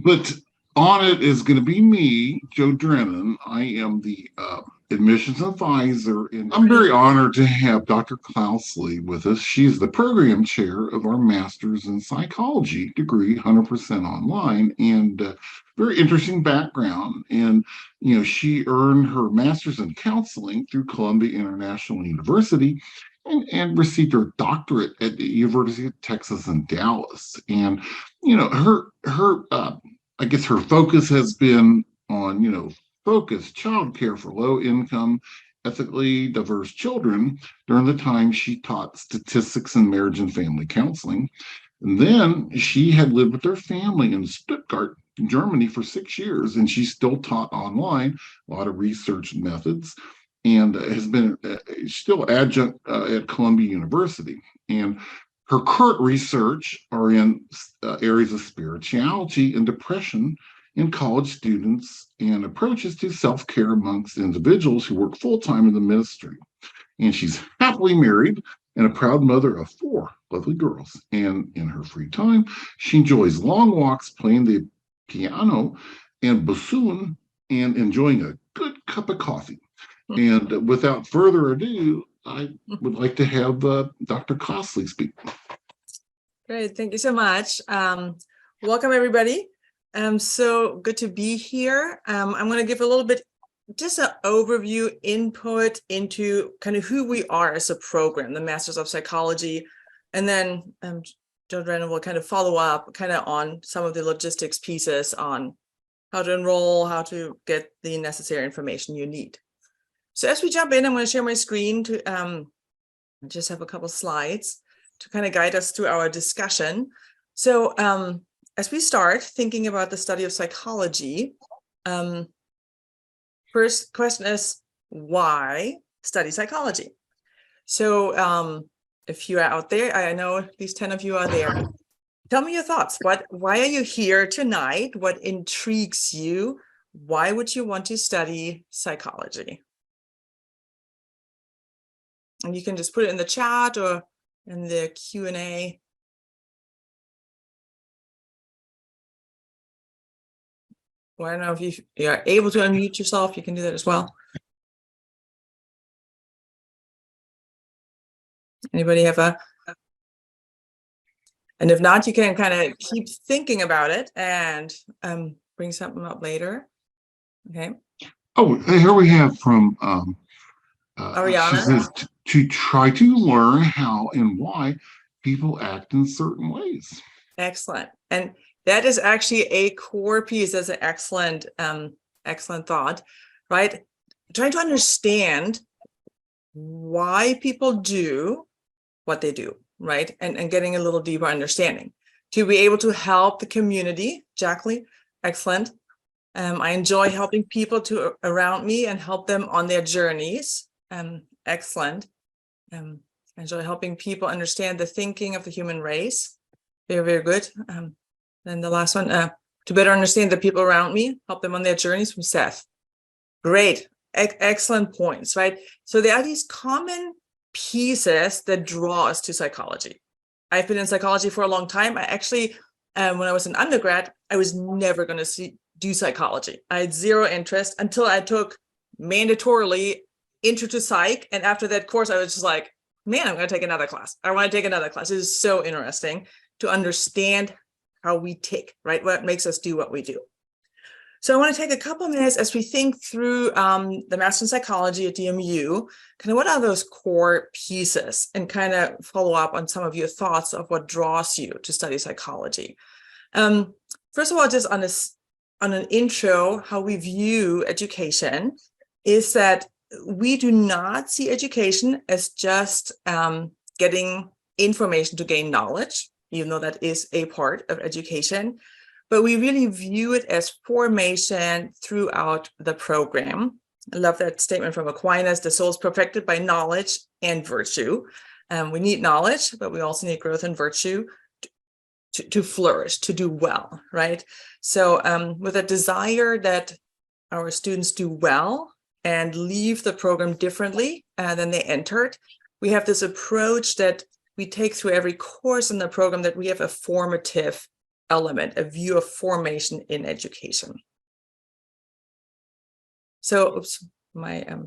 But on it is going to be me, Joe Drennan. I am the admissions advisor, and I'm very honored to have Dr. Klausli with us. She's the program chair of our master's in psychology degree, 100% online, and very interesting background. And she earned her master's in counseling through Columbia International University. And received her doctorate at the University of Texas in Dallas. And her I guess her focus has been on focused childcare for low income, ethically diverse children during the time she taught statistics and marriage and family counseling. And then she had lived with her family in Stuttgart, Germany for 6 years, and she still taught online a lot of research methods and has been still adjunct at Columbia University. And her current research are in areas of spirituality and depression in college students and approaches to self-care amongst individuals who work full-time in the ministry. And she's happily married and a proud mother of 4 lovely girls. And in her free time, she enjoys long walks playing the piano and bassoon and enjoying a good cup of coffee. And without further ado, I would like to have Dr. Klausli speak. Great, thank you so much. Welcome, everybody. So good to be here. I'm going to give a little bit, just an overview input into kind of who we are as a program, the Masters of Psychology. And then Joe Drennan will kind of follow up kind of on some of the logistics pieces on how to enroll, how to get the necessary information you need. So as we jump in, I'm going to share my screen to just have a couple slides to kind of guide us through our discussion. So as we start thinking about the study of psychology, first question is, why study psychology? So if you are out there, I know at least 10 of you are there. Tell me your thoughts. Why are you here tonight? What intrigues you? Why would you want to study psychology? And you can just put it in the chat or in the Q&A. Well, I don't know if you are able to unmute yourself, you can do that as well. Anybody have and if not, you can kind of keep thinking about it and bring something up later. Okay. Oh, here we have from Ariana. She says to try to learn how and why people act in certain ways. Excellent. And that is actually a core piece. That's an excellent, excellent thought, right? Trying to understand why people do what they do, right? And getting a little deeper understanding to be able to help the community. Jacqueline, excellent. I enjoy helping people around me and help them on their journeys. Excellent. I enjoy helping people understand the thinking of the human race. Very, very good. Then the last one, to better understand the people around me, help them on their journeys, from Seth. Great. Excellent points, right? So there are these common pieces that draw us to psychology. I've been in psychology for a long time. I actually, when I was an undergrad, I was never going to do psychology. I had zero interest until I took mandatorily Intro to Psych. And after that course, I was just like, man, I'm going to take another class. I want to take another class. It is so interesting to understand how we tick, right? What makes us do what we do. So I want to take a couple of minutes as we think through the Master in Psychology at DMU, kind of what are those core pieces, and kind of follow up on some of your thoughts of what draws you to study psychology. First of all, just on an intro, how we view education is that we do not see education as just getting information to gain knowledge, even though that is a part of education, but we really view it as formation throughout the program. I love that statement from Aquinas: the soul is perfected by knowledge and virtue. We need knowledge, but we also need growth and virtue to flourish, to do well, right? So with a desire that our students do well and leave the program differently than they entered, we have this approach that we take through every course in the program, that we have a formative element, a view of formation in education. So,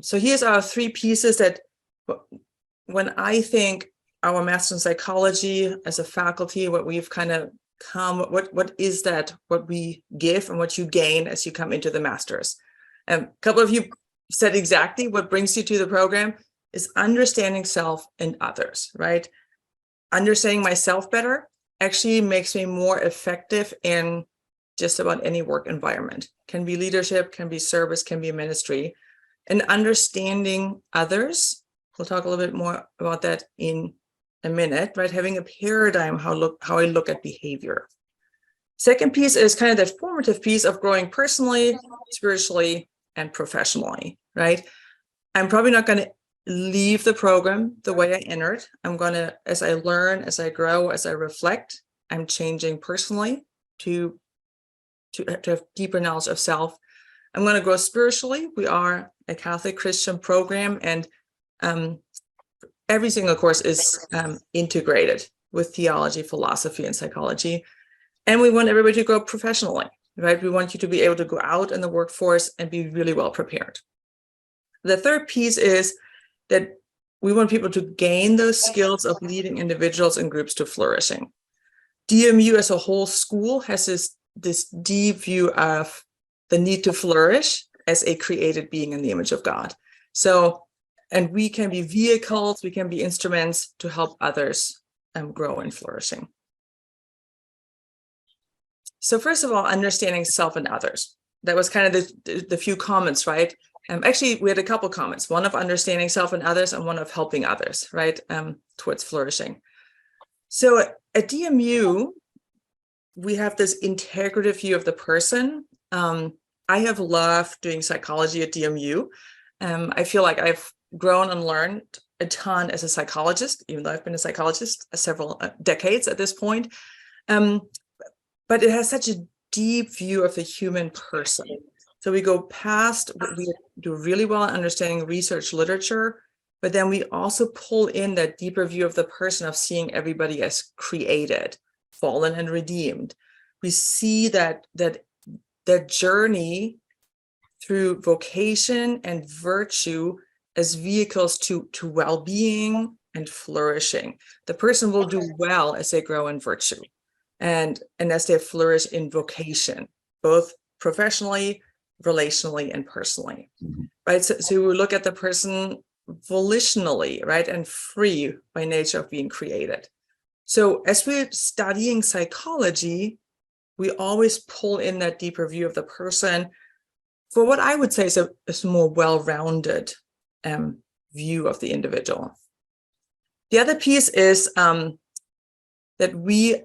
so here's our 3 pieces that when I think our Master in Psychology as a faculty, what we've kind of what is that, what we give and what you gain as you come into the Masters. A couple of you said exactly what brings you to the program is understanding self and others, right? Understanding myself better actually makes me more effective in just about any work environment. Can be leadership, can be service, can be ministry. And understanding others, we'll talk a little bit more about that in a minute, right? Having a paradigm, how I look at behavior. Second piece is kind of that formative piece of growing personally, spiritually, and professionally, right? I'm probably not going to leave the program the way I entered. I'm going to, as I learn, as I grow, as I reflect, I'm changing personally to have deeper knowledge of self. I'm going to grow spiritually. We are a Catholic Christian program, and every single course is integrated with theology, philosophy, and psychology. And we want everybody to grow professionally, right? We want you to be able to go out in the workforce and be really well prepared. The third piece is that we want people to gain those skills of leading individuals and groups to flourishing. DMU as a whole school has this deep view of the need to flourish as a created being in the image of God. So, and we can be vehicles, we can be instruments to help others grow and flourishing. So first of all, understanding self and others. That was kind of the few comments, right? Actually, we had a couple comments, one of understanding self and others and one of helping others, right, towards flourishing. So at DMU, we have this integrative view of the person. I have loved doing psychology at DMU. I feel like I've grown and learned a ton as a psychologist, even though I've been a psychologist several decades at this point. But it has such a deep view of the human person. So we go past, we do really well in understanding research literature, but then we also pull in that deeper view of the person of seeing everybody as created, fallen and redeemed. We see that journey through vocation and virtue as vehicles to well-being and flourishing. The person will do well as they grow in virtue and as they flourish in vocation, both professionally, relationally, and personally, right? So we look at the person volitionally, right, and free by nature of being created. So as we're studying psychology, we always pull in that deeper view of the person for what I would say is a more well-rounded view of the individual. The other piece is that we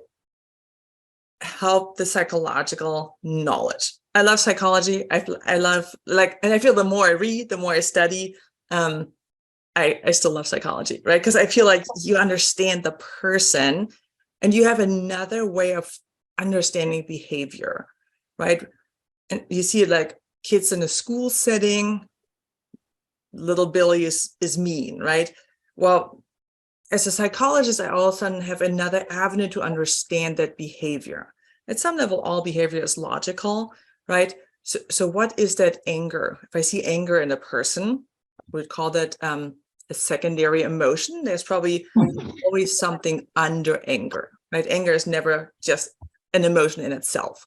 help the psychological knowledge. I love psychology. I love, and I feel the more I read, the more I study, I still love psychology, right? Because I feel like you understand the person and you have another way of understanding behavior, right? And you see it like kids in a school setting, little Billy is mean, right? Well, as a psychologist, I all of a sudden have another avenue to understand that behavior. At some level, all behavior is logical, right? So what is that anger? If I see anger in a person, we'd call that a secondary emotion. There's probably always something under anger, right? Anger is never just an emotion in itself.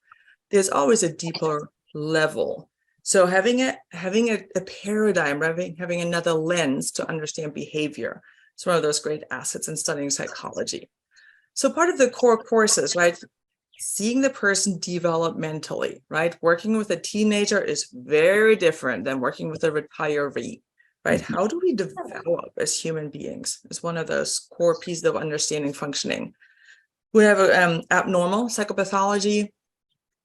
There's always a deeper level. So having a paradigm, having another lens to understand behavior, it's one of those great assets in studying psychology. So part of the core courses, right? Seeing the person developmentally, right? Working with a teenager is very different than working with a retiree, right? How do we develop as human beings? It's one of those core pieces of understanding functioning. We have abnormal psychopathology,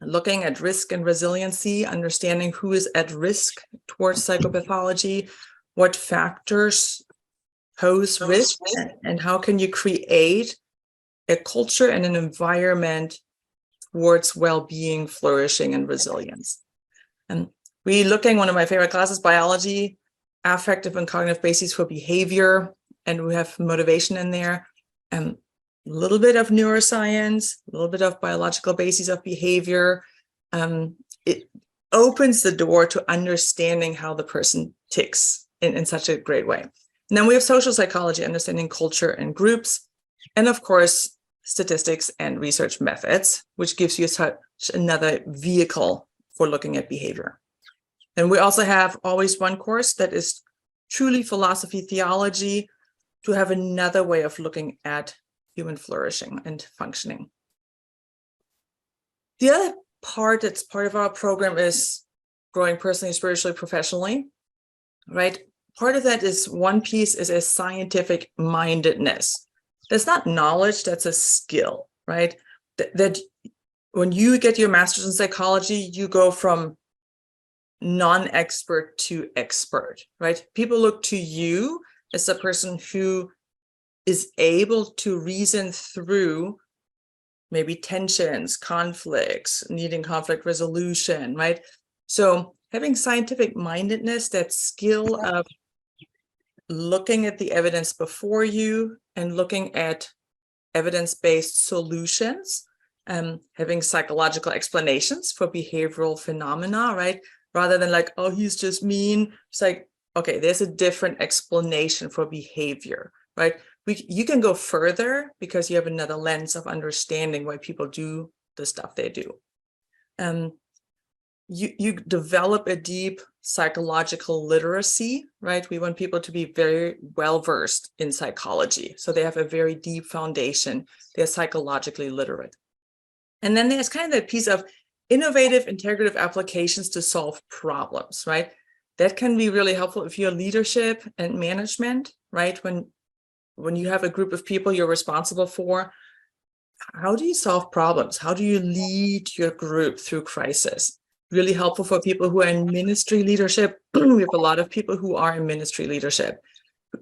looking at risk and resiliency, understanding who is at risk towards psychopathology, what factors pose risk, and how can you create a culture and an environment towards well-being, flourishing, and resilience. And we looking, one of my favorite classes, biology, affective and cognitive bases for behavior, and we have motivation in there. And little bit of neuroscience, a little bit of biological basis of behavior. It opens the door to understanding how the person ticks in such a great way. And then we have social psychology, understanding culture and groups, and of course, statistics and research methods, which gives you such another vehicle for looking at behavior. And we also have always one course that is truly philosophy, theology, to have another way of looking at human flourishing and functioning. The other part that's part of our program is growing personally, spiritually, professionally, right? Part of that is one piece is a scientific mindedness. That's not knowledge, that's a skill, right? That when you get your master's in psychology, you go from non-expert to expert, right? People look to you as a person who is able to reason through maybe tensions, conflicts, needing conflict resolution, right? So having scientific mindedness, that skill of looking at the evidence before you and looking at evidence-based solutions, having psychological explanations for behavioral phenomena, right? Rather than like, oh, he's just mean. It's like, okay, there's a different explanation for behavior, right? You can go further because you have another lens of understanding why people do the stuff they do. You develop a deep psychological literacy, right? We want people to be very well versed in psychology. So they have a very deep foundation. They're psychologically literate. And then there's kind of that piece of innovative, integrative applications to solve problems, right? That can be really helpful if you're leadership and management, right? When you have a group of people you're responsible for, how do you solve problems? How do you lead your group through crisis? Really helpful for people who are in ministry leadership. We have a lot of people who are in ministry leadership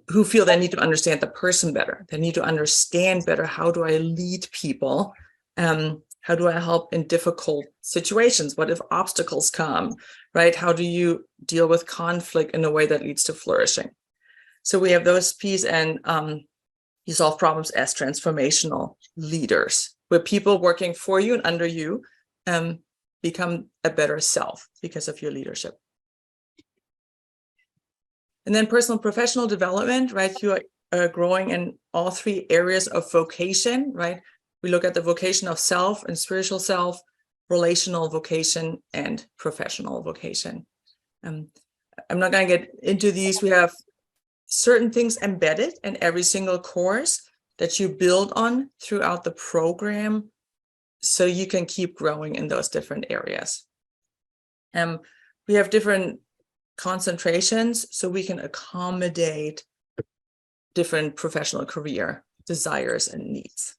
who feel they need to understand the person better. They need to understand better, how do I lead people? How do I help in difficult situations? What if obstacles come, right? How do you deal with conflict in a way that leads to flourishing? So we have those pieces, and you solve problems as transformational leaders, where people working for you and under you become a better self because of your leadership. And then personal and professional development, right? You are growing in all three areas of vocation, right? We look at the vocation of self and spiritual self, relational vocation, and professional vocation. I'm not going to get into these. We have certain things embedded in every single course that you build on throughout the program so you can keep growing in those different areas. We have different concentrations so we can accommodate different professional career desires and needs.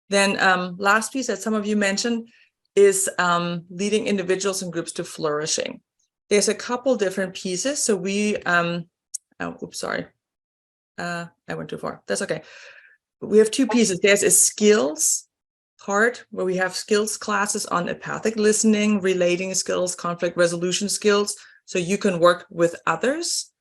Then last piece that some of you mentioned is leading individuals and groups to flourishing. There's a couple different pieces. So we, I went too far. That's okay. We have two pieces. There's a skills part where we have skills classes on empathic listening, relating skills, conflict resolution skills, so you can work with others.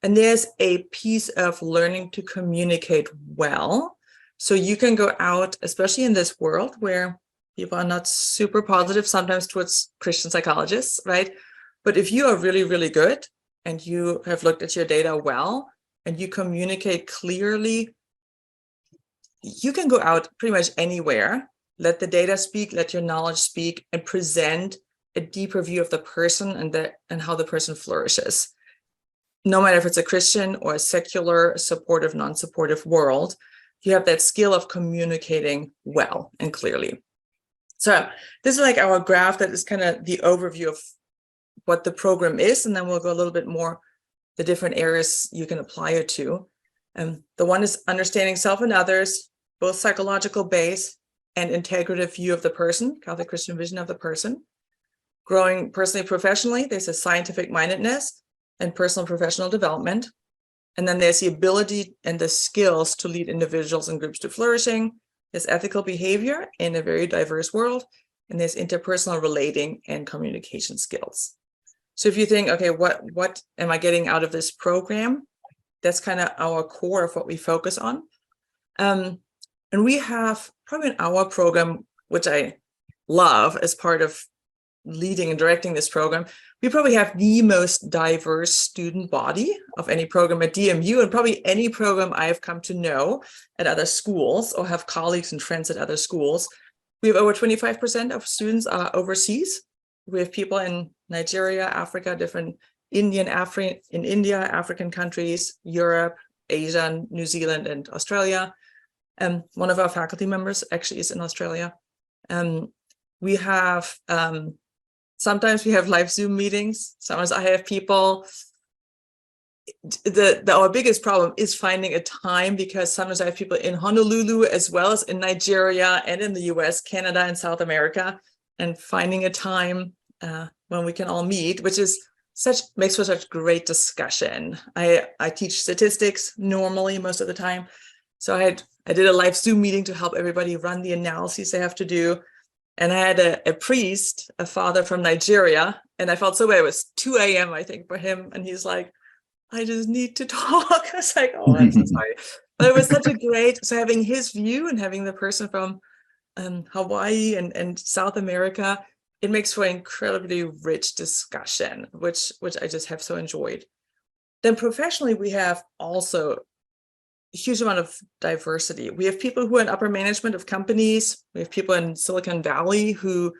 And there's a piece of learning to communicate well. So you can go out, especially in this world where people are not super positive sometimes towards Christian psychologists, right? But if you are really, really good and you have looked at your data well and you communicate clearly, you can go out pretty much anywhere, let the data speak, let your knowledge speak, and present a deeper view of the person and how the person flourishes. No matter if it's a Christian or a secular, supportive, non-supportive world, you have that skill of communicating well and clearly. So this is like our graph that is kind of the overview of what the program is, and then we'll go a little bit more the different areas you can apply it to. The one is understanding self and others, both psychological base and integrative view of the person, Catholic Christian vision of the person. Growing personally, professionally, there's a scientific mindedness and personal and professional development. And then there's the ability and the skills to lead individuals and groups to flourishing. There's ethical behavior in a very diverse world. And there's interpersonal relating and communication skills. So if you think, okay, what am I getting out of this program? that's kind of our core of what we focus on. And we have probably in our program, which I love as part of leading and directing this program, we probably have the most diverse student body of any program at DMU, and probably any program I have come to know at other schools or have colleagues and friends at other schools. We have over 25% of students are overseas. We have people in Nigeria, Africa, different India, African countries, Europe, Asia, New Zealand, and Australia. One of our faculty members actually is in Australia. We have sometimes we have live Zoom meetings. Sometimes I have people. Our biggest problem is finding a time, because sometimes I have people in Honolulu as well as in Nigeria and in the US, Canada, and South America, and finding a time when we can all meet, which is makes for such great discussion. I teach statistics normally most of the time, so I did a live Zoom meeting to help everybody run the analyses they have to do. And I had a priest, a father from Nigeria, and I felt so bad. It was 2 a.m. I think for him, and he's like, I just need to talk. I was like, oh, I'm so sorry. But it was such a great, so having his view and having the person from Hawaii and South America, it makes for incredibly rich discussion, which I just have so enjoyed. Then professionally, we have also a huge amount of diversity. We have people who are in upper management of companies. We have people in Silicon Valley who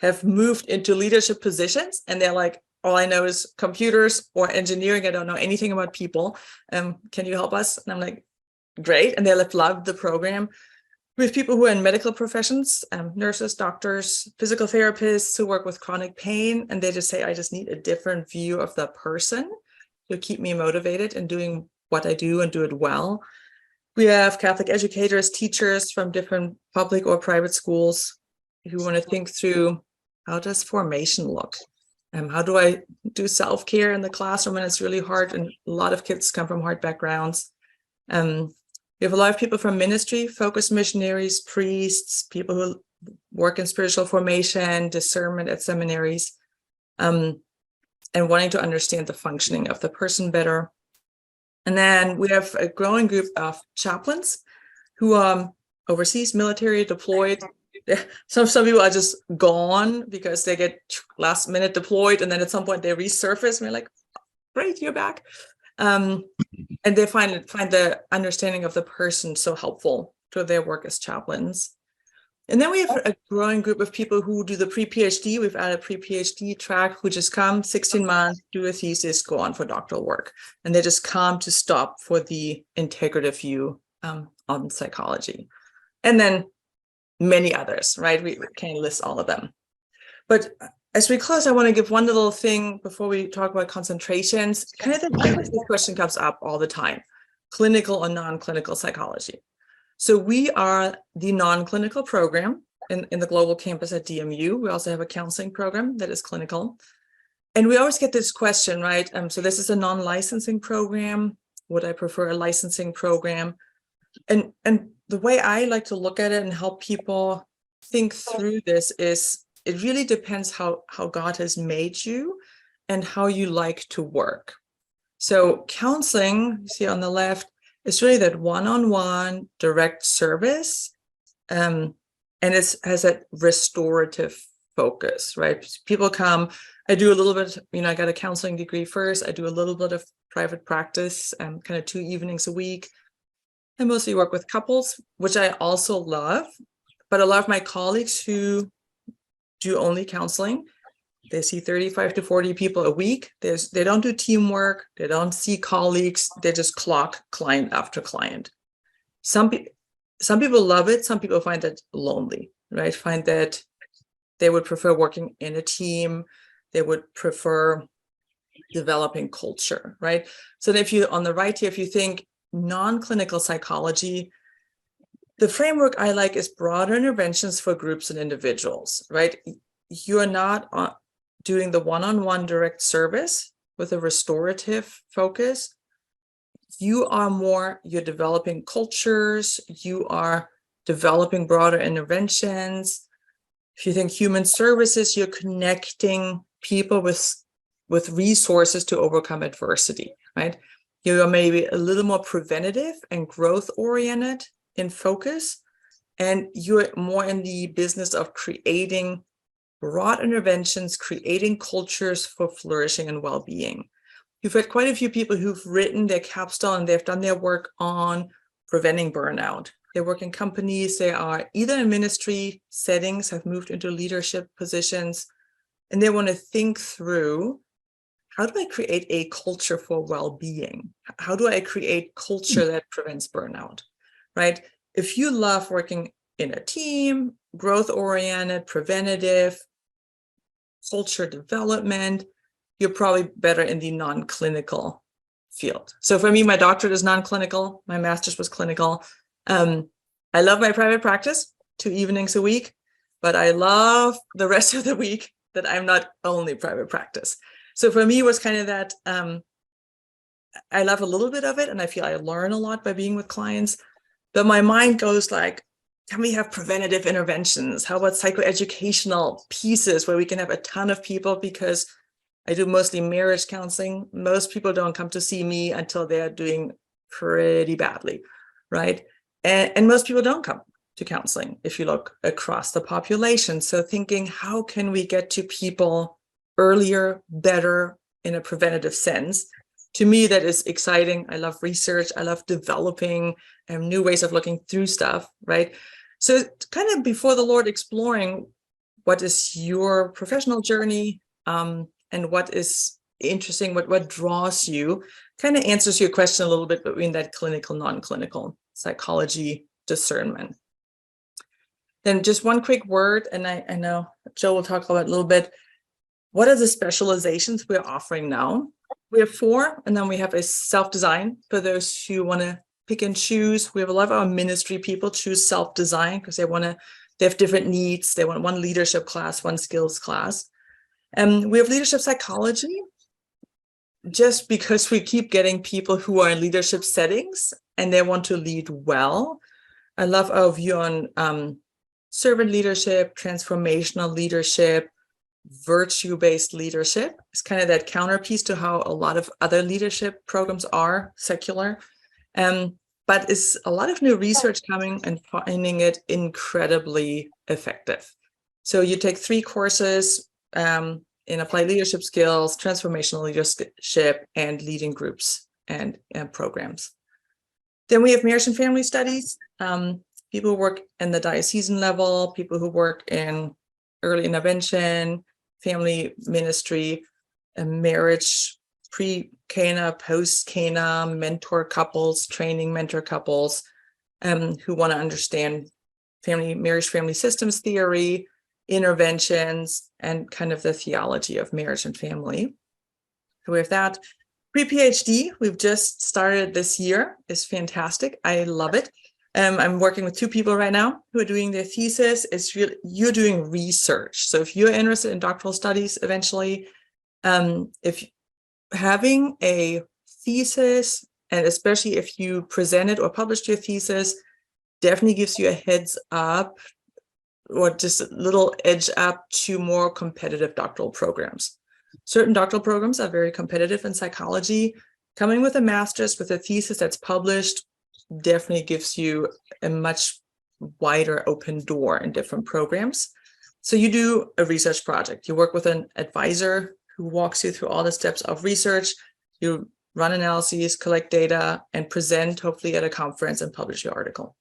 have moved into leadership positions, and they're like, all I know is computers or engineering. I don't know anything about people. Can you help us? And I'm like, great. And they love the program. We have people who are in medical professions, nurses, doctors, physical therapists who work with chronic pain. And they just say, I just need a different view of the person to keep me motivated in doing what I do and do it well. We have Catholic educators, teachers from different public or private schools who want to think through, how does formation look? How do I do self-care in the classroom when it's really hard? And a lot of kids come from hard backgrounds. We have a lot of people from ministry, focused missionaries, priests, people who work in spiritual formation, discernment at seminaries, and wanting to understand the functioning of the person better. And then we have a growing group of chaplains who are overseas, military, deployed. Some people are just gone because they get last minute deployed, and then at some point they resurface and we're like, great, you're back. And they find the understanding of the person so helpful to their work as chaplains. And then we have a growing group of people who do the pre-Ph.D. We've added a pre-Ph.D. track, who just come 16 months, do a thesis, go on for doctoral work. And they just come to stop for the integrative view on psychology. And then many others, right? We can't list all of them. But as we close, I want to give one little thing before we talk about concentrations. Kind of this question comes up all the time: clinical or non-clinical psychology. So we are the non-clinical program in the global campus at DMU. We also have a counseling program that is clinical. And we always get this question, right? So this is a non-licensing program. Would I prefer a licensing program? And the way I like to look at it and help people think through this is, it really depends how God has made you and how you like to work. So counseling, you see on the left, is really that one-on-one direct service, and it has that restorative focus, right? People come, I do a little bit, I got a counseling degree first. I do a little bit of private practice, kind of 2 evenings a week. I mostly work with couples, which I also love, but a lot of my colleagues who do only counseling, they see 35 to 40 people a week. They don't do teamwork. They don't see colleagues. They just clock client after client. Some people love it. Some people find it lonely, right? Find that they would prefer working in a team. They would prefer developing culture, right? So if you, on the right here, if you think non-clinical psychology, the framework I like is broader interventions for groups and individuals, right? You're not doing the one-on-one direct service with a restorative focus. You're developing cultures, you are developing broader interventions. If you think human services, you're connecting people with resources to overcome adversity, right? You are maybe a little more preventative and growth oriented in focus, and you're more in the business of creating broad interventions, creating cultures for flourishing and well-being. You've had quite a few people who've written their capstone, they've done their work on preventing burnout. They work in companies, they are either in ministry settings, have moved into leadership positions, and they want to think through, how do I create a culture for well-being? How do I create culture that prevents burnout, right? If you love working in a team, growth-oriented, preventative, culture development, you're probably better in the non-clinical field. So for me, my doctorate is non-clinical, my master's was clinical. I love my private practice, 2 evenings a week, but I love the rest of the week that I'm not only private practice. So for me, it was kind of that, I love a little bit of it, and I feel I learn a lot by being with clients, but my mind goes like, can we have preventative interventions? How about psychoeducational pieces where we can have a ton of people? Because I do mostly marriage counseling. Most people don't come to see me until they're doing pretty badly, right? And most people don't come to counseling if you look across the population. So thinking, how can we get to people earlier, better, in a preventative sense? To me, that is exciting. I love research. I love developing new ways of looking through stuff, right? So kind of before the Lord, exploring what is your professional journey, and what is interesting, what draws you, kind of answers your question a little bit between that clinical, non-clinical psychology discernment. Then just one quick word, and I know Joe will talk about it a little bit. What are the specializations we're offering now? We have 4, and then we have a self-design for those who want to pick and choose. We have a lot of our ministry people choose self-design because they have different needs. They want one leadership class, one skills class. And we have leadership psychology, just because we keep getting people who are in leadership settings and they want to lead well. I love our view on servant leadership, transformational leadership, virtue-based leadership. It's kind of that counterpiece to how a lot of other leadership programs are secular. But it's a lot of new research coming and finding it incredibly effective. So you take 3 courses in applied leadership skills, transformational leadership, and leading groups and programs. Then we have marriage and family studies. People who work in the diocesan level, people who work in early intervention, family ministry, and marriage, pre-Cana, post-Cana, mentor couples, training mentor couples, who want to understand marriage, family systems theory, interventions, and kind of the theology of marriage and family. So we have that. Pre-Ph.D, we've just started this year, is fantastic. I love it. I'm working with 2 people right now who are doing their thesis. It's really, you're doing research. So if you're interested in doctoral studies eventually, if having a thesis, and especially if you presented or published your thesis, definitely gives you a heads up, or just a little edge up to more competitive doctoral programs. Certain doctoral programs are very competitive in psychology. Coming with a master's with a thesis that's published definitely gives you a much wider open door in different programs. So you do a research project. You work with an advisor who walks you through all the steps of research. You run analyses, collect data, and present, hopefully at a conference, and publish your article.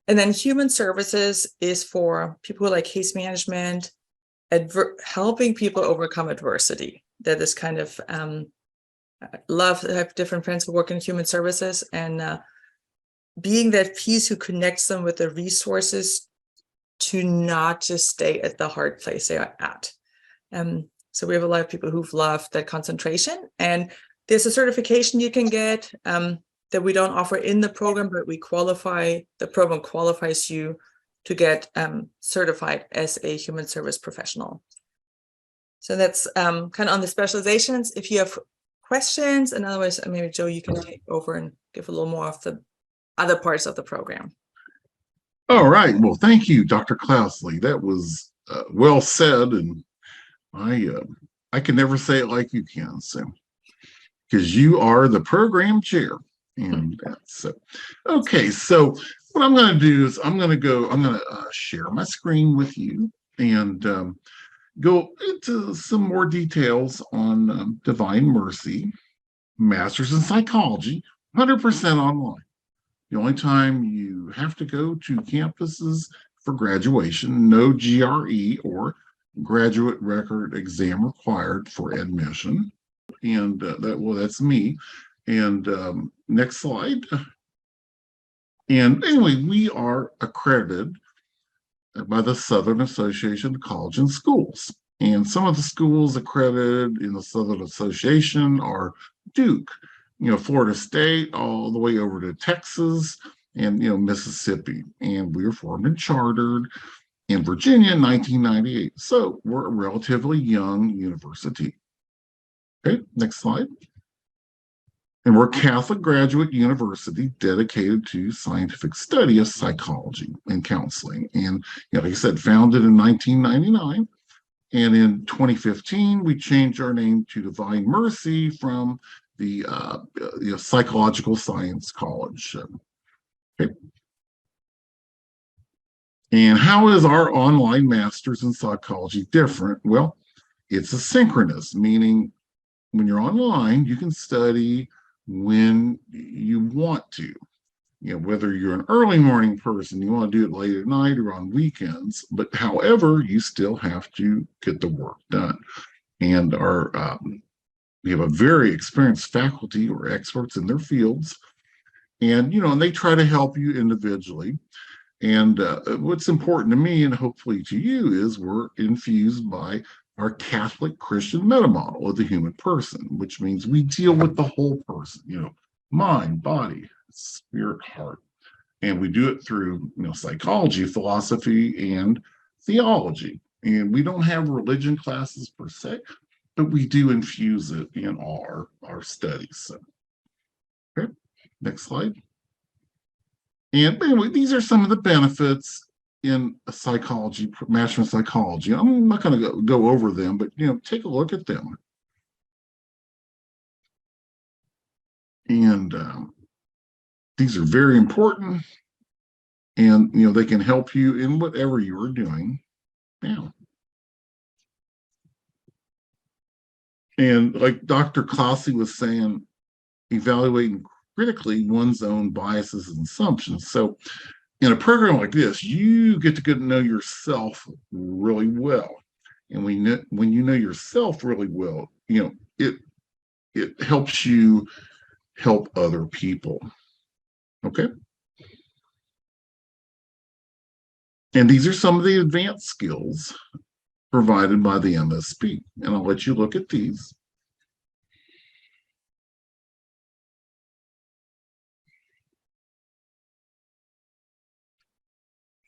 And then human services is for people who like case management, helping people overcome adversity. That is kind of, I have different friends who work in human services, and being that piece who connects them with the resources to not just stay at the hard place they are at. So we have a lot of people who've loved that concentration, and there's a certification you can get that we don't offer in the program, but the program qualifies you to get certified as a human service professional. So that's kind of on the specializations. If you have questions, and otherwise, maybe Joe, you can take over and give a little more of the other parts of the program. All right. Well, thank you, Dr. Klausli. That was well said, and I can never say it like you can. So because you are the program chair. And so, okay, so what I'm going to do is I'm going to share my screen with you and go into some more details on Divine Mercy, Master's in Psychology, 100% online. The only time you have to go to campuses for graduation, no GRE or graduate record exam required for admission. And that's me. And next slide. And anyway, we are accredited by the Southern Association of College and Schools. And some of the schools accredited in the Southern Association are Duke, Florida State, all the way over to Texas and, Mississippi. And we were formed and chartered in Virginia in 1998. So we're a relatively young university. Okay, next slide. And we're a Catholic graduate university dedicated to scientific study of psychology and counseling. And like I said, founded in 1999. And in 2015, we changed our name to Divine Mercy from the Psychological Science College. Okay. And how is our online master's in psychology different? Well, it's asynchronous, meaning when you're online, you can study when you want to. Whether you're an early morning person, you want to do it late at night or on weekends, but however, you still have to get the work done. And we have a very experienced faculty or experts in their fields, and and they try to help you individually. And what's important to me and hopefully to you is we're infused by our Catholic Christian meta model of the human person, which means we deal with the whole person, mind, body, spirit, heart. And we do it through psychology, philosophy, and theology. And we don't have religion classes per se, but we do infuse it in our studies. So, okay, next slide. And anyway, these are some of the benefits in psychology, Master in Psychology. I'm not going to go over them, but take a look at them. And these are very important, and they can help you in whatever you are doing now. And like Dr. Klausli was saying, evaluating critically one's own biases and assumptions. So in a program like this, you get to get to know yourself really well. And when you know yourself really well, it helps you help other people. Okay. And these are some of the advanced skills provided by the MSP. And I'll let you look at these.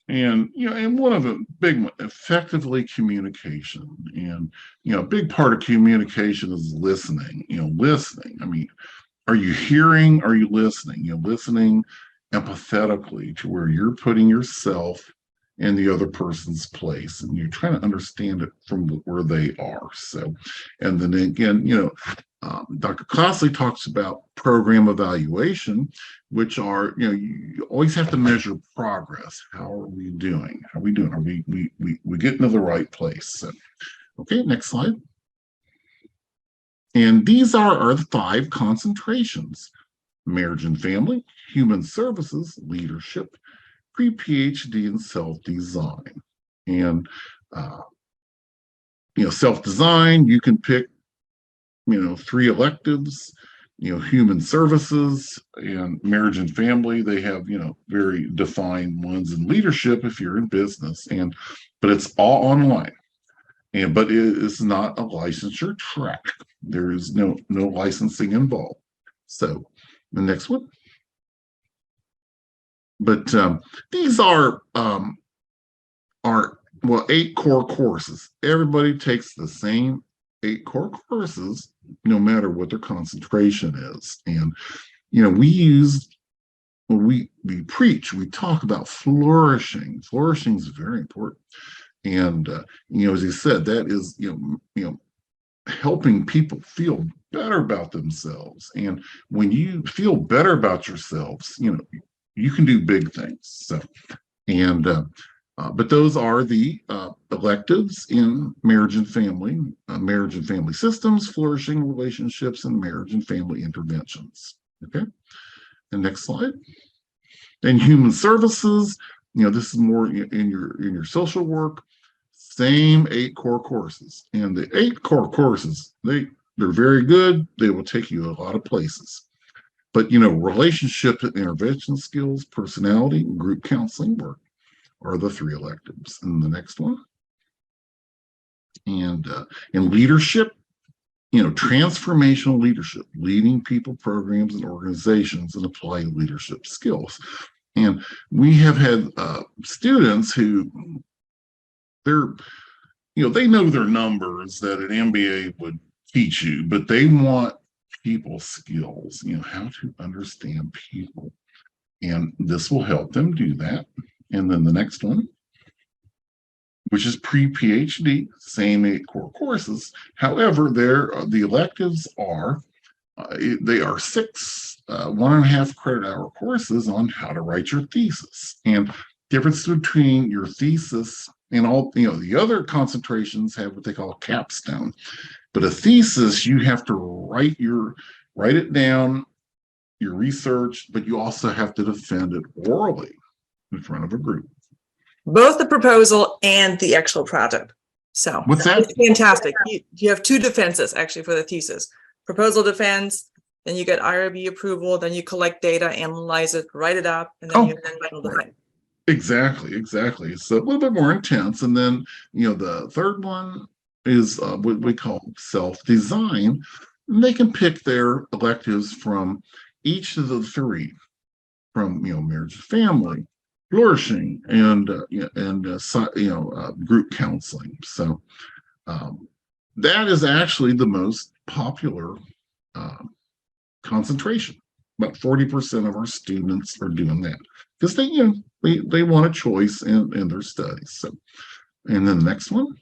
And and one of the big one, effectively communication. And a big part of communication is listening. Listening. I mean, are you hearing? Are you listening? Listening empathetically to where you're putting yourself in the other person's place, and you're trying to understand it from where they are. So, and then again, Dr. Klausli talks about program evaluation, which are, you always have to measure progress. How are we doing? How are we doing? Are we getting to the right place? So, okay, next slide. And these are the 5 concentrations: marriage and family, human services, leadership, pre-PhD, and self-design. And self-design, you can pick 3 electives. Human services and marriage and family, they have very defined ones. In leadership, if you're in business, but it's all online. But it is not a licensure track. There is no licensing involved. So the next one. But these are 8 core courses. Everybody takes the same 8 core courses, no matter what their concentration is. And we preach, we talk about flourishing. Flourishing is very important. And as you said, that is helping people feel better about themselves. And when you feel better about yourselves, you can do big things. So, and but those are the electives in marriage and family systems, flourishing relationships, and marriage and family interventions. Okay. The next slide. And human services, this is more in your social work. Same 8 core courses, and the 8 core courses they're very good. They will take you a lot of places. But relationship and intervention skills, personality, and group counseling work are the 3 electives. And the next one, and in leadership, transformational leadership, leading people, programs, and organizations, and applying leadership skills. And we have had students who they know their numbers that an MBA would teach you, but they want people skills, how to understand people. And this will help them do that. And then the next one, which is pre-PhD, same 8 core courses. However, the electives are, they are 6 1.5 credit hour courses on how to write your thesis. And difference between your thesis and all, the other concentrations have what they call a capstone. But a thesis, you have to write it down, your research, but you also have to defend it orally in front of a group. Both the proposal and the actual project. So what's that? It's fantastic. You have 2 defenses actually for the thesis. Proposal defense, then you get IRB approval, then you collect data, analyze it, write it up, and then you have the final defense. Exactly. It's a little bit more intense. And then, the third one is what we call self-design. And they can pick their electives from each of the 3, from, marriage and family, flourishing, and group counseling. So that is actually the most popular concentration. About 40% of our students are doing that because they want a choice in their studies. So, and then the next one.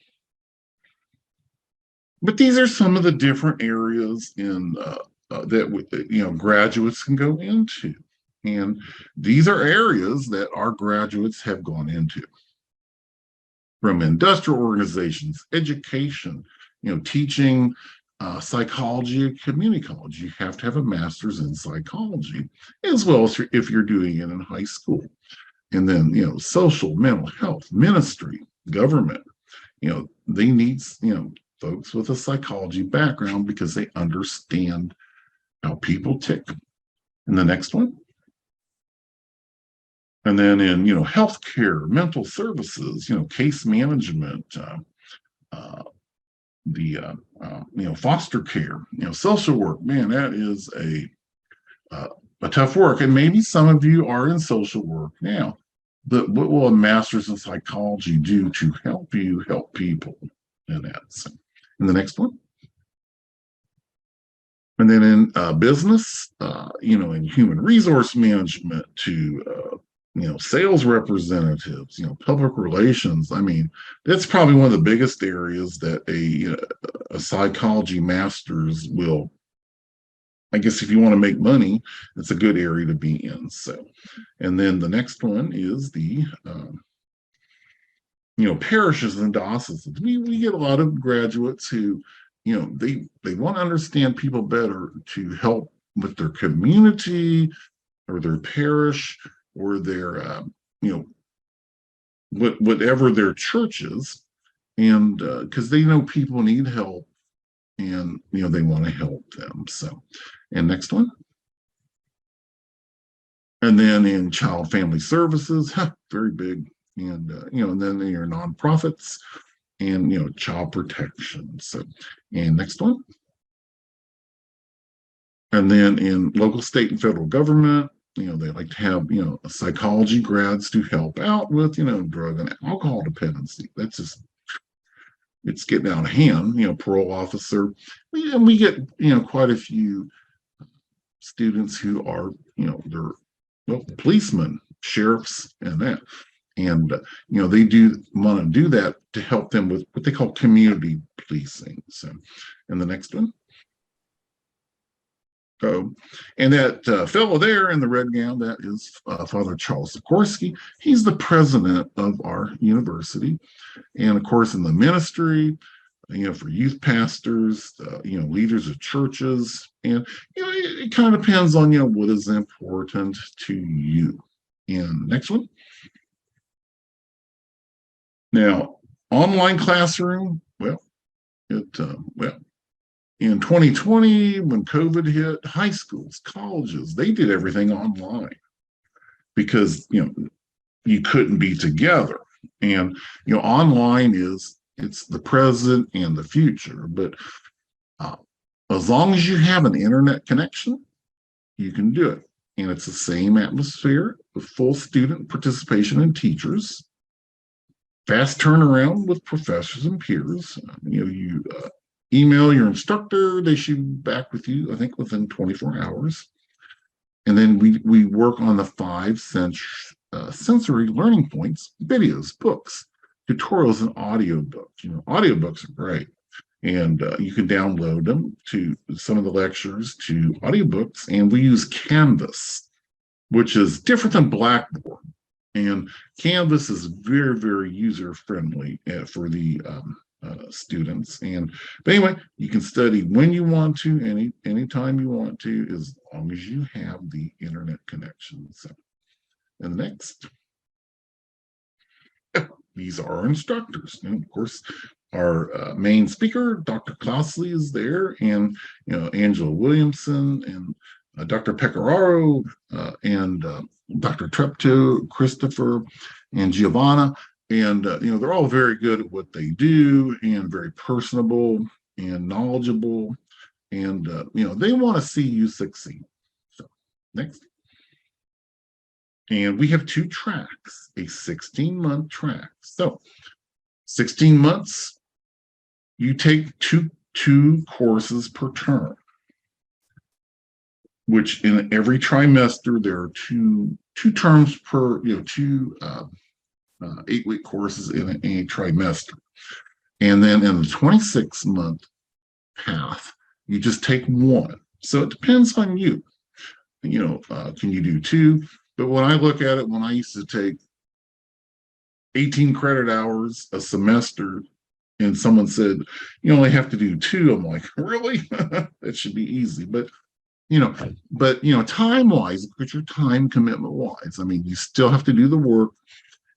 But these are some of the different areas that graduates can go into. And these are areas that our graduates have gone into. From industrial organizations, education, teaching, psychology and community college. You have to have a master's in psychology, as well as if you're doing it in high school. And then, social, mental health, ministry, government, they need, folks with a psychology background because they understand how people tick. And the next one. And then in, healthcare, mental services, case management, foster care, social work, man, that is a tough work. And maybe some of you are in social work now, but what will a master's in psychology do to help you help people in that? So, and the next one. And then in business, in human resource management to, sales representatives, public relations. I mean, that's probably one of the biggest areas that a psychology master's will, I guess if you want to make money, it's a good area to be in. So, and then the next one is the, parishes and dioceses. We get a lot of graduates who, they want to understand people better to help with their community or their parish or their, whatever their church is. And because they know people need help and, they want to help them. So, and next one. And then in child family services, very big. And, and then in your nonprofits and, child protection. So, and next one. And then in local, state, and federal government, they like to have, psychology grads to help out with, drug and alcohol dependency. That's just, it's getting out of hand, parole officer. And we get, quite a few students who are, they're policemen, sheriffs, and that. And they do want to do that to help them with what they call community policing. So, and the next one. Oh, and that fellow there in the red gown, that is Father Charles Sikorsky. He's the president of our university. And of course, in the ministry, for youth pastors, leaders of churches, and it kind of depends on what is important to you. And next one. Now, online classroom. Well, in 2020, when COVID hit, high schools, colleges, they did everything online because you couldn't be together. And online it's the present and the future. But as long as you have an internet connection, you can do it. And it's the same atmosphere with full student participation and teachers, fast turnaround with professors and peers. You email your instructor, they should be back with you, I think, within 24 hours. And then we work on the 5 sensory learning points: videos, books, tutorials, and audiobooks. Audiobooks are great. And you can download them to some of the lectures to audiobooks. And we use Canvas, which is different than Blackboard. And Canvas is very, very user-friendly for the students. But anyway, you can study when you want to, anytime you want to, as long as you have the internet connection. So, and next, these are our instructors. And of course, our main speaker, Dr. Klausli, is there, and Angela Williamson, and Dr. Pecoraro, and Dr. Treptow, Christopher, and Giovanna. And they're all very good at what they do, and very personable and knowledgeable, and they want to see you succeed. So next. And we have 2 tracks, a 16-month track. So 16 months, you take two courses per term, which in every trimester there are two terms per 2 8-week courses in a trimester. And then in the 26-month path, you just take 1. So it depends on you. Can you do 2? But when I look at it, when I used to take 18 credit hours a semester, and someone said, you only have to do 2, I'm like, really? That should be easy. But time-wise, put your time commitment-wise. I mean, you still have to do the work.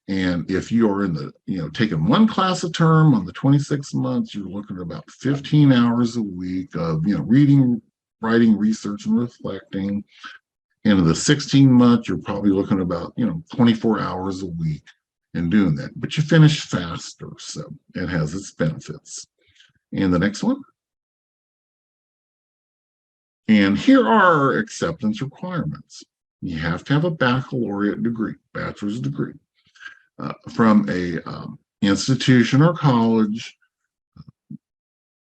And if you are in the, taking 1 class a term on the 26 months, you're looking at about 15 hours a week of, reading, writing, research, and reflecting. And in the 16 months, you're probably looking at about, 24 hours a week in doing that. But you finish faster, so it has its benefits. And the next one. And here are our acceptance requirements. You have to have a baccalaureate degree, bachelor's degree, from a institution or college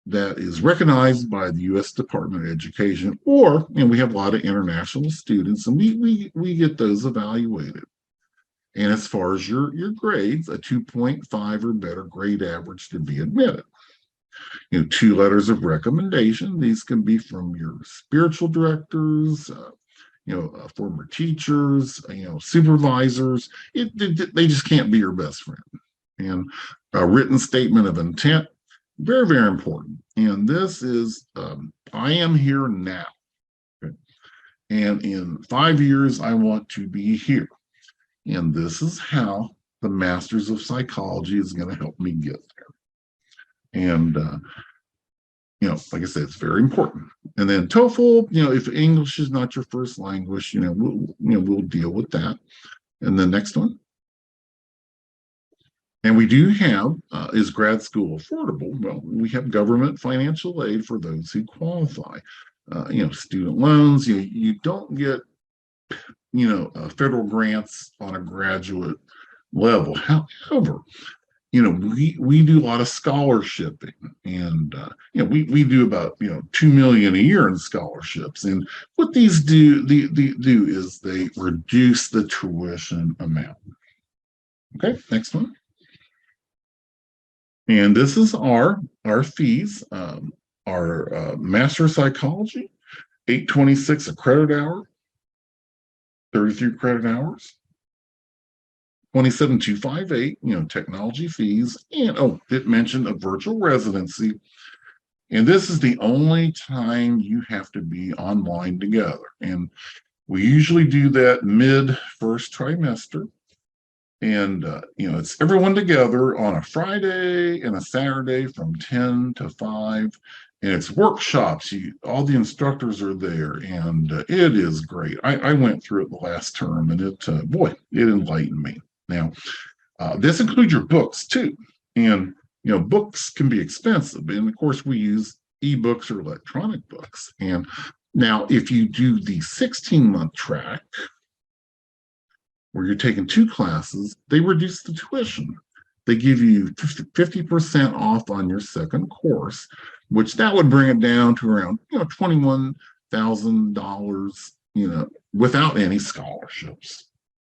that is recognized by the U.S. Department of Education, or, and we have a lot of international students, and we get those evaluated. And as far as your grades, a 2.5 or better grade average to be admitted. 2 letters of recommendation. These can be from your spiritual directors, former teachers, supervisors. They just can't be your best friend. And a written statement of intent, very, very important. And this is, I am here now. Okay? And in 5 years, I want to be here. And this is how the Masters of Psychology is going to help me get there. And, like I said, it's very important. And then TOEFL, if English is not your first language, we'll deal with that. And the next one. And we do have, is grad school affordable? Well, we have government financial aid for those who qualify. Student loans, you don't get, federal grants on a graduate level. However, we do a lot of scholarshiping, and we do about $2 million a year in scholarships. And what these do is they reduce the tuition amount. Okay, next one. And this is our fees. Our Master of Psychology, $826 a credit hour, 33 credit hours. 27,258, technology fees. And it mentioned a virtual residency. And this is the only time you have to be online together. And we usually do that mid first trimester. And, it's everyone together on a Friday and a Saturday from 10 to 5. And it's workshops. All the instructors are there. And it is great. I went through it the last term, and it enlightened me. Now, this includes your books too. And, books can be expensive. And of course, we use ebooks or electronic books. And now, if you do the 16-month track, where you're taking 2 classes, they reduce the tuition. They give you 50% off on your second course, which that would bring it down to around, $21,000, without any scholarships.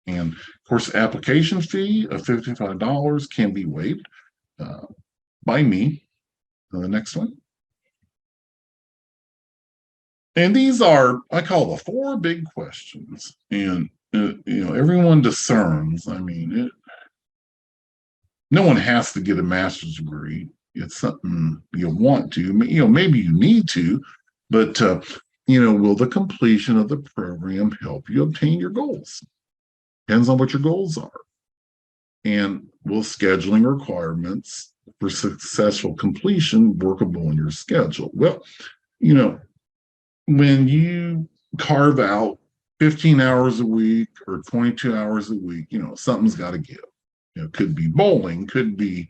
And of course, application fee of $55 can be waived by me. The next one. And these are, I call the 4 big questions. And everyone discerns. I mean, no one has to get a master's degree. It's something you want to. Maybe you need to, but will the completion of the program help you obtain your goals? Depends on what your goals are. And will scheduling requirements for successful completion workable in your schedule? Well, when you carve out 15 hours a week or 22 hours a week, something's got to give. It could be bowling, could be,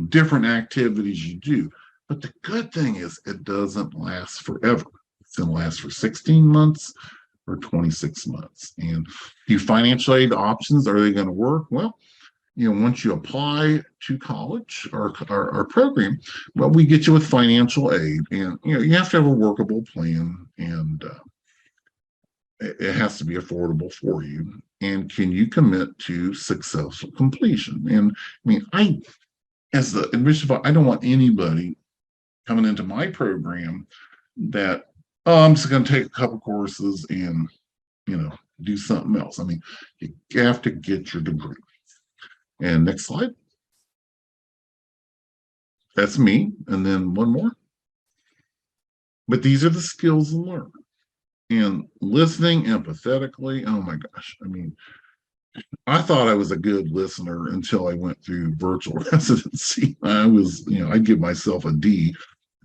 different activities you do. But the good thing is it doesn't last forever. It's going to last for 16 months or 26 months. And do financial aid options, are they going to work? Well, once you apply to college or our program, well, we get you with financial aid. And, you have to have a workable plan, and it has to be affordable for you. And can you commit to successful completion? And as the admission, I don't want anybody coming into my program that, I'm just going to take a couple courses and, do something else. You have to get your degree. And next slide. That's me. And then one more. But these are the skills to learn. And listening empathetically, oh my gosh. I thought I was a good listener until I went through virtual residency. I'd give myself a D.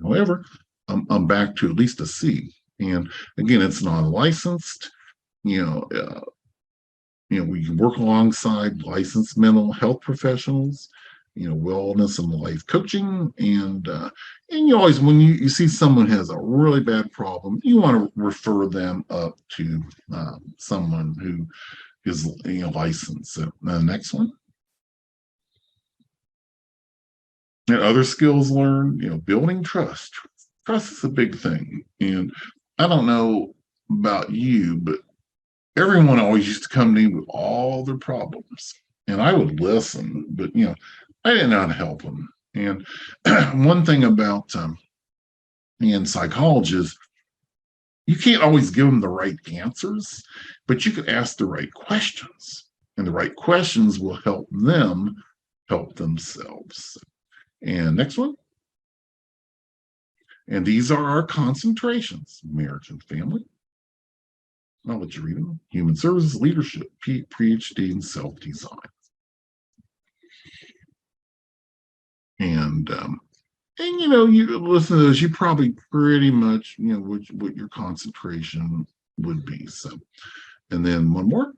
However, I'm back to at least a C. And again, it's non-licensed. We can work alongside licensed mental health professionals, wellness and life coaching. And you always, when you see someone has a really bad problem, you want to refer them up to someone who is licensed. So, next one. And other skills learned, building trust. Trust is a big thing. And I don't know about you, but everyone always used to come to me with all their problems. And I would listen, but I didn't know how to help them. And one thing about in psychology is you can't always give them the right answers, but you can ask the right questions, and the right questions will help them help themselves. And next one. And these are our concentrations: marriage and family. I'll let you read them. Human services, leadership, Pre-Ph.D, and self-design. And you listen to this, you probably pretty much what your concentration would be. So, and then one more.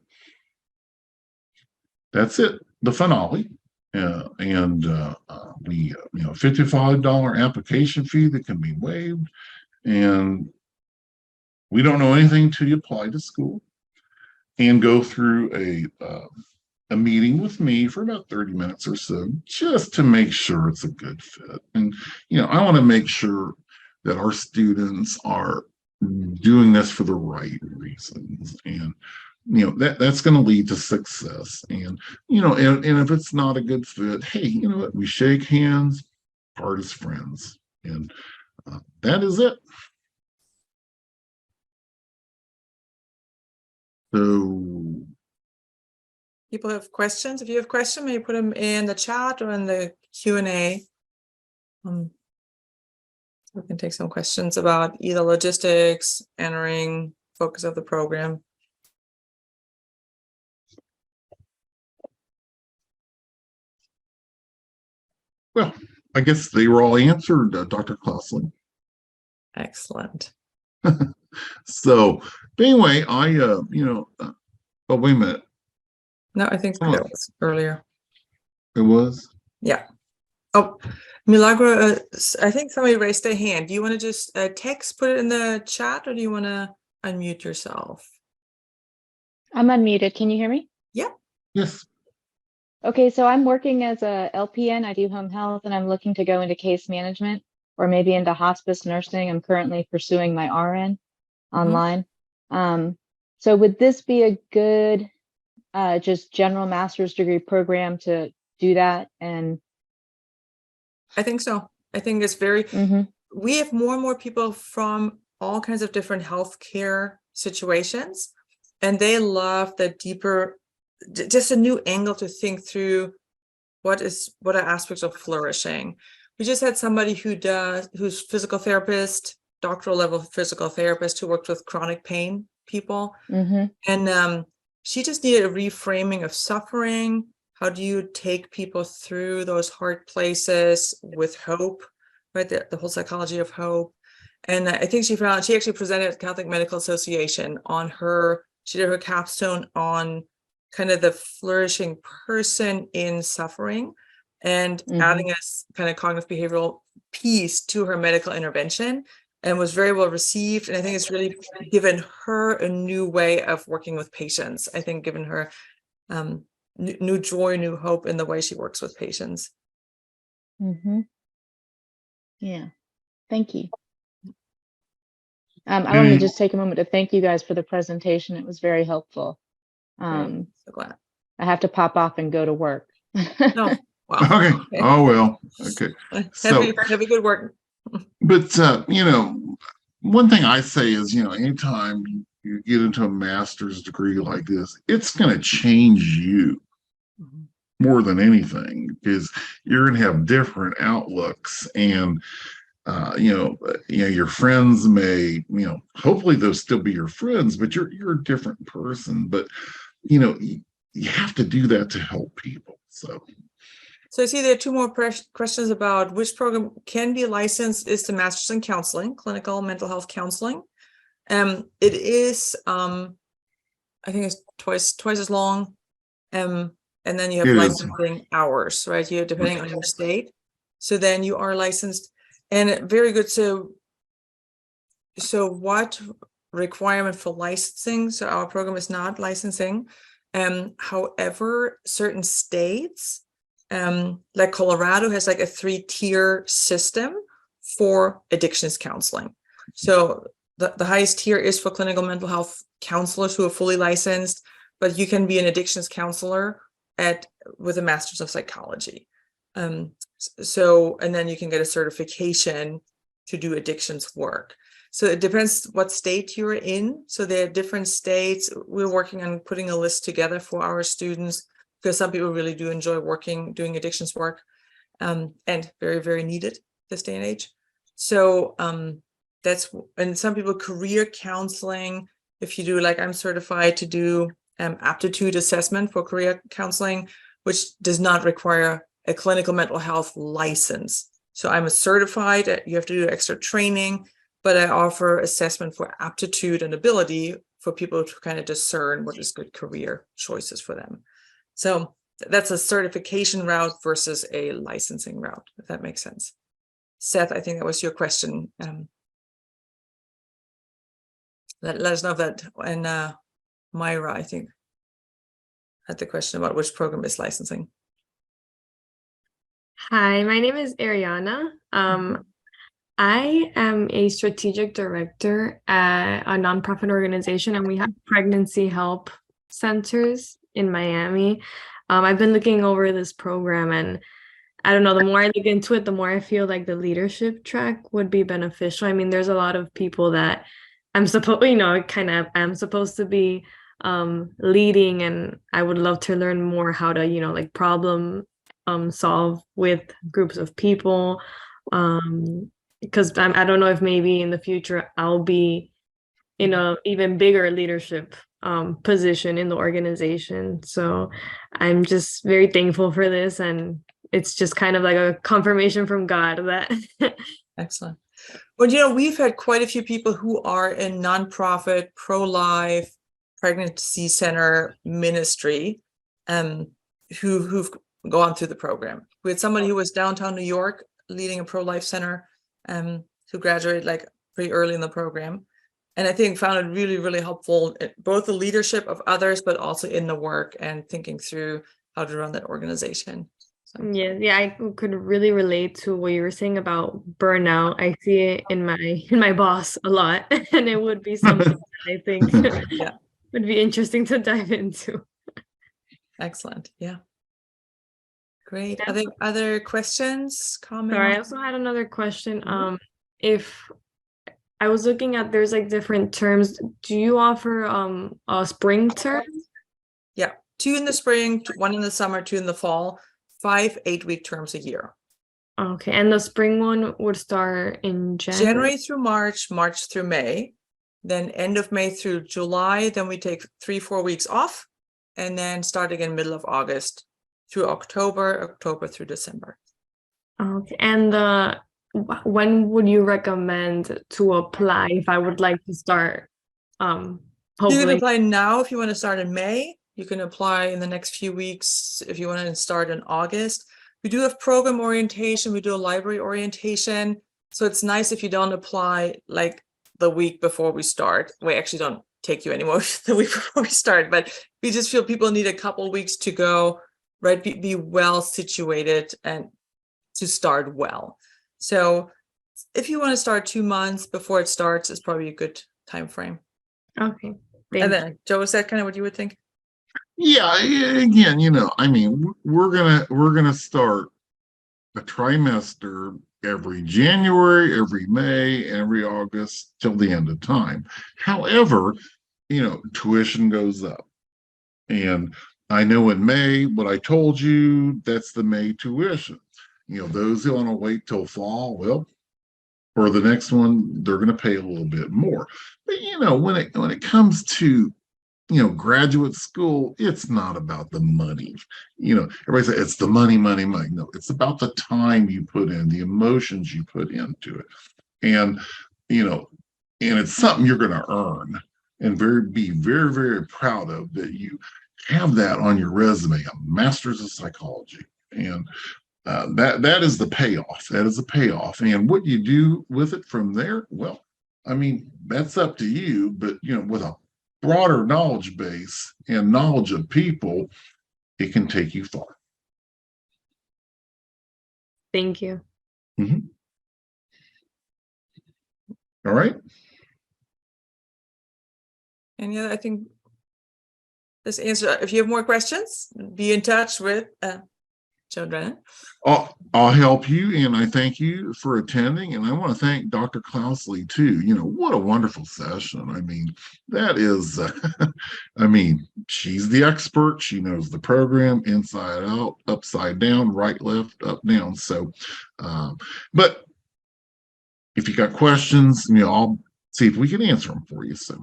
That's it. The finale. And the $55 application fee that can be waived. And we don't know anything till you apply to school and go through a meeting with me for about 30 minutes or so, just to make sure it's a good fit. And, I want to make sure that our students are doing this for the right reasons. And that's going to lead to success. And and if it's not a good fit, hey, you know what, we shake hands, part as friends, and that is it. So People have questions. If you have questions, maybe put them in the chat or in the Q&A. We can take some questions about either logistics, entering, focus of the program. well, I guess they were all answered, Dr. Klausli. Excellent. So anyway, oh, wait a minute. No, I think that was earlier. It was? Yeah. Oh, Milagro, I think somebody raised their hand. Do you want to just text, put it in the chat, or do you want to unmute yourself? I'm unmuted. Can you hear me? Yeah. Yes. Okay, so I'm working as a LPN. I do home health, and I'm looking to go into case management or maybe into hospice nursing. I'm currently pursuing my RN online. So would this be a good just general master's degree program to do that? And I think so. I think it's very, we have more and more people from all kinds of different healthcare situations, and they love the deeper, just a new angle to think through what are aspects of flourishing. We just had somebody who's physical therapist, doctoral level physical therapist, who worked with chronic pain people. And she just needed a reframing of suffering. How do you take people through those hard places with hope, right? The whole psychology of hope. And I think she actually presented at Catholic Medical Association she did her capstone on kind of the flourishing person in suffering, and adding a kind of cognitive behavioral piece to her medical intervention, and was very well received. And I think it's really given her a new way of working with patients. I think given her new joy, new hope in the way she works with patients. Yeah, thank you. I want to just take a moment to thank you guys for the presentation. It was very helpful. So glad. I have to pop off and go to work. No. Wow. Okay. Oh, well. Okay. Have a good work. But one thing I say is, anytime you get into a master's degree like this, it's going to change you more than anything, because you're going to have different outlooks, and your friends may, hopefully they'll still be your friends, but you're a different person. But you have to do that to help people. So I see there are two more questions about which program can be licensed. Is the Master's in Counseling, Clinical Mental Health Counseling. It is, I think it's twice as long. And then you have licensing hours, right? You depending on your state. So then you are licensed, and very good. So what requirement for licensing? So our program is not licensing. However, certain states, like Colorado, has like a 3-tier system for addictions counseling. So the highest tier is for clinical mental health counselors who are fully licensed, but you can be an addictions counselor with a master's of psychology. And then you can get a certification to do addictions work. So it depends what state you're in. So there are different states. We're working on putting a list together for our students, because some people really do enjoy doing addictions work, and very, very needed this day and age. So and some people career counseling. If you do, like, I'm certified to do aptitude assessment for career counseling, which does not require a clinical mental health license. So I'm a certified, you have to do extra training, but I offer assessment for aptitude and ability for people to kind of discern what is good career choices for them. So that's a certification route versus a licensing route, if that makes sense. Seth, I think that was your question. Let us know if that, and Myra, I think, had the question about which program is licensing. Hi, my name is Ariana. I am a strategic director at a nonprofit organization, and we have pregnancy help centers in Miami. I've been looking over this program, and I don't know, the more I look into it, the more I feel like the leadership track would be beneficial. I mean, there's a lot of people that I'm supposed, I'm supposed to be leading, and I would love to learn more how to, like problem solve with groups of people. Because I don't know if maybe in the future I'll be in a even bigger leadership position in the organization. So I'm just very thankful for this, and it's just kind of like a confirmation from God that Excellent. Well, we've had quite a few people who are in nonprofit, pro-life, pregnancy center ministry, who've gone through the program. We had somebody who was downtown New York leading a pro-life center, who graduated like pretty early in the program. And I think found it really, really helpful, both the leadership of others, but also in the work and thinking through how to run that organization. So. Yeah, I could really relate to what you were saying about burnout. I see it in my boss a lot, and it would be something that I think would be interesting to dive into. Excellent. Yeah. Great. Are there other questions, comments? Sorry, I also had another question. If I was looking at, there's like different terms. Do you offer a spring term? Yeah, 2 in the spring, 1 in the summer, 2 in the fall, 5 8-week terms a year. Okay, and the spring one would start in January through March, March through May, then end of May through July. Then we take 3-4 weeks off, and then start again middle of August through October through December. Okay, and when would you recommend to apply if I would like to start? You can apply now if you want to start in May. You can apply in the next few weeks if you want to start in August. We do have program orientation. We do a library orientation. So it's nice if you don't apply like the week before we start. We actually don't take you anymore the week before we start, but we just feel people need a couple weeks to go, right? Be well situated and to start well. So if you want to start 2 months before it starts, it's probably a good time frame. Okay. And then, Joe, is that kind of what you would think? Yeah, again, I mean, we're gonna start a trimester every January, every May, every August till the end of time. However, tuition goes up. And I know in May, what I told you, that's the May tuition. Those who want to wait till fall, well, for the next one, they're going to pay a little bit more. But when it comes to graduate school, it's not about the money. Everybody says it's the money, money, money. No, it's about the time you put in, the emotions you put into it. And, and it's something you're going to earn and be very, very proud of, that you have that on your resume, a master's of psychology. And that is the payoff. That is the payoff. And what you do with it from there, well, I mean, that's up to you. But, with a broader knowledge base and knowledge of people, it can take you far. Thank you. Mm-hmm. All right. And yeah, I think this answer. If you have more questions, be in touch with Joe Drennan. I'll help you, and I thank you for attending. And I want to thank Dr. Klausli too. What a wonderful session. I mean, that is, I mean, she's the expert. She knows the program inside out, upside down, right, left, up, down. So, but if you got questions, I'll see if we can answer them for you. So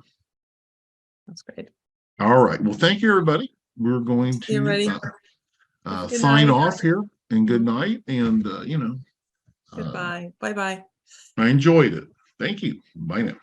that's great. All right. Well, thank you, everybody. We're going to sign off here, and good night. And, goodbye. Bye-bye. I enjoyed it. Thank you. Bye now.